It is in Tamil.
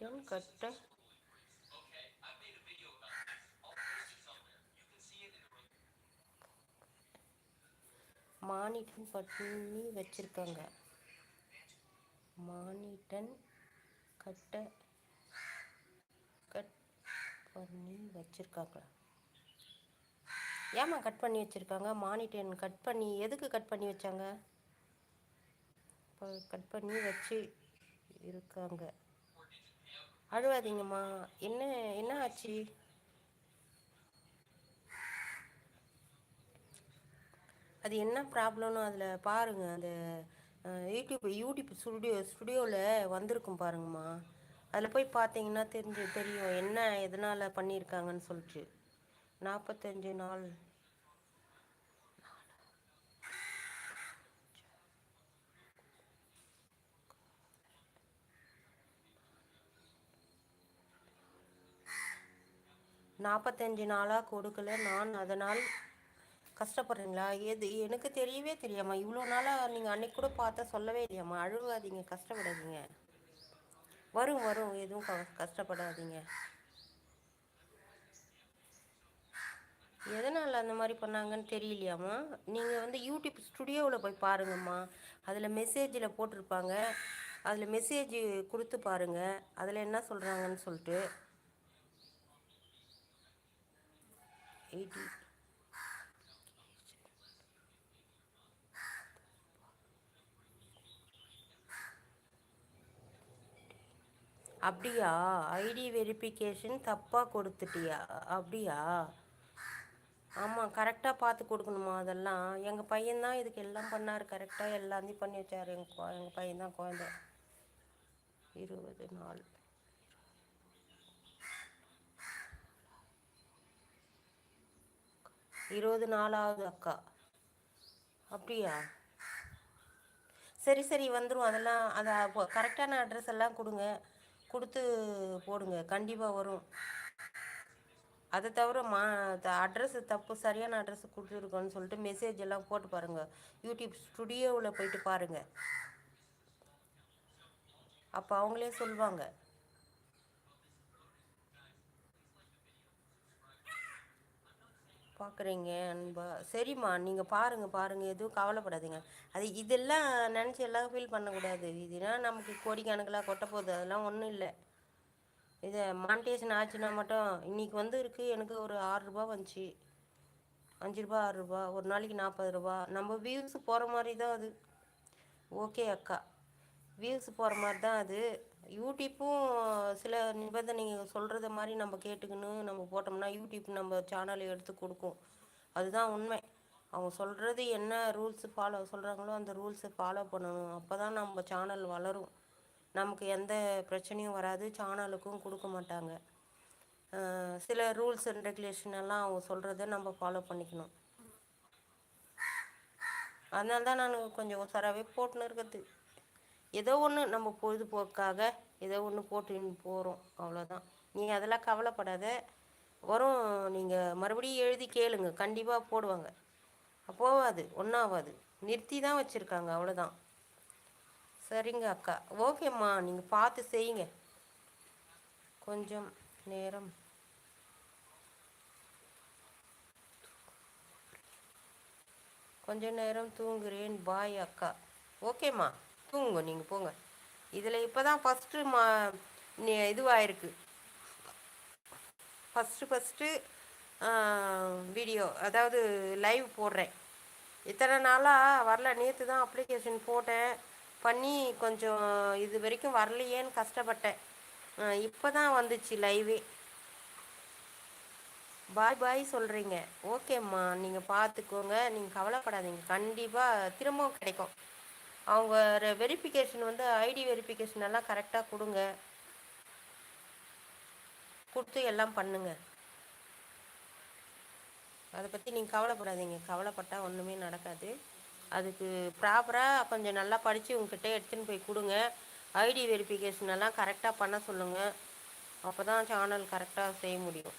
மானிட்டன் கட்ட மானிட்டன் பண்ணி வச்சுருக்காங்க. மானிட்டன் கட்ட கட் பண்ணி வச்சுருக்காங்களா? ஏம்மா கட் பண்ணி வச்சுருக்காங்க? மானிட்டன் கட் பண்ணி எதுக்கு கட் பண்ணி வச்சாங்க? இப்போ கட் பண்ணி வச்சு இருக்காங்க. அழுவாதீங்கம்மா. என்ன என்ன ஆச்சு? அது என்ன ப்ராப்ளம்னு அதில் பாருங்கள். அந்த யூடியூப் ஸ்டுடியோவில் வந்திருக்கும் பாருங்கம்மா. அதில் போய் பார்த்தீங்கன்னா தெரியும் என்ன எதனால் பண்ணியிருக்காங்கன்னு சொல்லிட்டு. 45 நாள் 45 நாளாக கொடுக்கல, நான் அதனால் கஷ்டப்படுறீங்களா? எது எனக்கு தெரியவே தெரியாம்மா. இவ்வளோ நாளாக நீங்கள் அன்னைக்கு கூட பார்த்தா சொல்லவே இல்லையாம்மா. அழுவாதீங்க, கஷ்டப்படாதீங்க. வரும் வரும், எதுவும் கஷ்டப்படாதீங்க. எதனால் அந்த மாதிரி பண்ணாங்கன்னு தெரியலையாம்மா. நீங்கள் வந்து யூடியூப் ஸ்டுடியோவில் போய் பாருங்கம்மா. அதில் மெசேஜில் போட்டிருப்பாங்க. அதில் மெசேஜ் கொடுத்து பாருங்கள், அதில் என்ன சொல்கிறாங்கன்னு சொல்லிட்டு. 80 அப்படியா? ஐடி வெரிஃபிகேஷன் தப்பாக கொடுத்துட்டியா? அப்படியா? ஆமாம், கரெக்டாக பார்த்து கொடுக்கணுமா அதெல்லாம். எங்கள் பையன்தான் இதுக்கு எல்லாம் பண்ணார், கரெக்டாக எல்லாத்தையும் பண்ணி வச்சார். எங்கள் பையன்தான் குழந்தை. 20 நாள் 20 நாளாவது அக்கா. அப்படியா? சரி சரி, வந்துடும் அதெல்லாம். அதை கரெக்டான அட்ரஸ் எல்லாம் கொடுங்க, கொடுத்து போடுங்க, கண்டிப்பாக வரும். அதை தவிர அட்ரஸ் தப்பு, சரியான அட்ரஸ் கொடுத்துருக்கோன்னு சொல்லிட்டு மெசேஜ் எல்லாம் போட்டு பாருங்கள். யூடியூப் ஸ்டுடியோவில் போயிட்டு பாருங்கள், அப்போ அவங்களே சொல்லுவாங்க. பார்க்குறீங்க அன்பா? சரிம்மா, நீங்கள் பாருங்கள், எதுவும் கவலைப்படாதீங்க. அது இதெல்லாம் நினச்சி எல்லாம் ஃபீல் பண்ணக்கூடாது. இதெல்லாம் நமக்கு கோடிக்கணக்கில் கொட்ட போகுது, அதெல்லாம் ஒன்றும் இல்லை. இதை மானிட்டேஷன் ஆச்சுன்னா மட்டும் இன்றைக்கி வந்து இருக்குது. எனக்கு ஒரு 6 ரூபா வந்துச்சு. 5 ரூபா 6 ரூபா, ஒரு நாளைக்கு 40 ரூபா. நம்ம வியூஸ் போகிற மாதிரி தான் அது. ஓகே அக்கா, வியூஸ் போகிற மாதிரி தான் அது. யூடியூப்பும் சில நிபந்தனைகள் சொல்கிறத மாதிரி நம்ம கேட்டுக்கன்னு நம்ம போட்டோம்னா யூடியூப் நம்ம சேனலை எடுத்து கொடுக்கும். அதுதான் உண்மை. அவங்க சொல்கிறது என்ன ரூல்ஸு ஃபாலோ சொல்கிறாங்களோ அந்த ரூல்ஸை ஃபாலோ பண்ணணும். அப்போ தான் நம்ம சேனல் வளரும், நமக்கு எந்த பிரச்சனையும் வராது, சேனலுக்கும் கொடுக்க மாட்டாங்க. சில ரூல்ஸ் அண்ட் ரெகுலேஷன் எல்லாம் அவங்க சொல்கிறத நம்ம ஃபாலோ பண்ணிக்கணும். அதனால தான் நான் கொஞ்சம் உசாராகவே போட்டுன்னு இருக்கிறது. ஏதோ ஒன்று நம்ம பொழுதுபோக்காக ஏதோ ஒன்று போட்டுன்னு போகிறோம், அவ்வளோதான். நீங்கள் அதெல்லாம் கவலைப்படாத, வரும். நீங்கள் மறுபடியும் எழுதி கேளுங்க, கண்டிப்பாக போடுவாங்க. போகாது, ஒன்றாகாது. நிறுத்தி தான் வச்சுருக்காங்க, அவ்வளோதான். சரிங்க அக்கா, ஓகேம்மா, நீங்கள் பார்த்து செய்யுங்க. கொஞ்சம் நேரம் தூங்குறேன், பாய் அக்கா. ஓகேம்மா, தூங்குங்க, நீங்கள் போங்க. இதில் இப்போ தான் ஃபஸ்ட்டு இதுவாகிருக்கு. ஃபஸ்ட்டு வீடியோ, அதாவது லைவ் போடுறேன். இத்தனை நாளாக வரல, நேற்று தான் அப்ளிகேஷன் போட்டேன், பண்ணி கொஞ்சம் இது வரைக்கும் வரலையேன்னு கஷ்டப்பட்டேன். இப்போ தான் வந்துச்சு லைவே. பாய் பாய் சொல்கிறீங்க. ஓகேம்மா, நீங்கள் பார்த்துக்கோங்க, நீங்கள் கவலைப்படாதீங்க, கண்டிப்பாக திரும்பவும் கிடைக்கும். அவங்க வெரிஃபிகேஷன் வந்து ஐடி வெரிஃபிகேஷன் எல்லாம் கரெக்டாக கொடுங்க, கொடுத்து எல்லாம் பண்ணுங்கள். அதை பற்றி நீங்கள் கவலைப்படாதீங்க, கவலைப்பட்டால் ஒன்றுமே நடக்காது. அதுக்கு ப்ராப்பராக கொஞ்சம் நல்லா படித்து உங்ககிட்ட எடுத்துன்னு போய் கொடுங்க. ஐடி வெரிஃபிகேஷன் எல்லாம் கரெக்டாக பண்ண சொல்லுங்கள், அப்போ தான் சேனல் கரெக்டாக செய்ய முடியும்.